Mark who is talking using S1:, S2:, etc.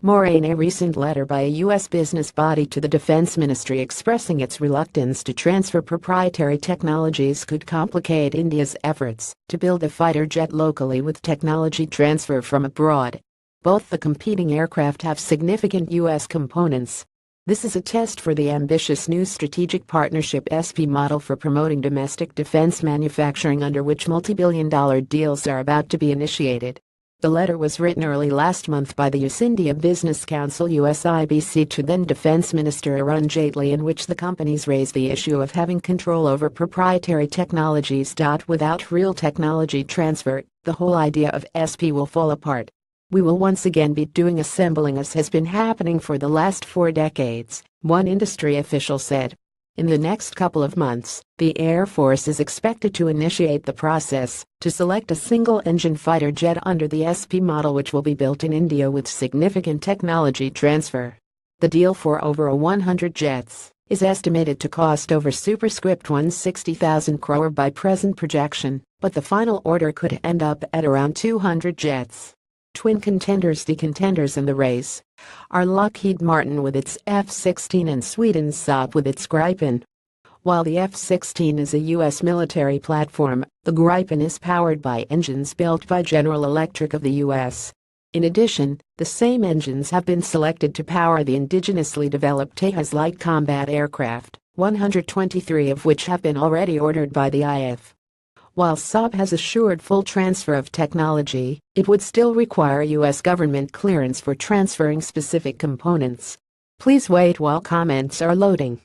S1: Morein, a recent letter by a U.S. business body to the Defense Ministry expressing its reluctance to transfer proprietary technologies, could complicate India's efforts to build a fighter jet locally with technology transfer from abroad. Both the competing aircraft have significant U.S. components. This is a test for the ambitious new Strategic Partnership (SP) model for promoting domestic defense manufacturing, under which multi-billion-dollar deals are about to be initiated. The letter was written early last month by the US India Business Council (USIBC) to then Defense Minister Arun Jaitley, in which the companies raise the issue of having control over proprietary technologies. Without real technology transfer, the whole idea of SP will fall apart. We will once again be doing assembling as has been happening for the last 4 decades, one industry official said. In the next couple of months, the Air Force is expected to initiate the process to select a single-engine fighter jet under the SP model, which will be built in India with significant technology transfer. The deal, for over 100 jets, is estimated to cost over superscript 160,000 crore by present projection, but the final order could end up at around 200 jets. Twin contenders, the contenders in the race, are Lockheed Martin with its F-16 and Sweden's Saab with its Gripen. While the F-16 is a U.S. military platform, the Gripen is powered by engines built by General Electric of the U.S. In addition, the same engines have been selected to power the indigenously developed Tejas light combat aircraft, 123 of which have been already ordered by the IF. While Saab has assured full transfer of technology, it would still require U.S. government clearance for transferring specific components. Please wait while comments are loading.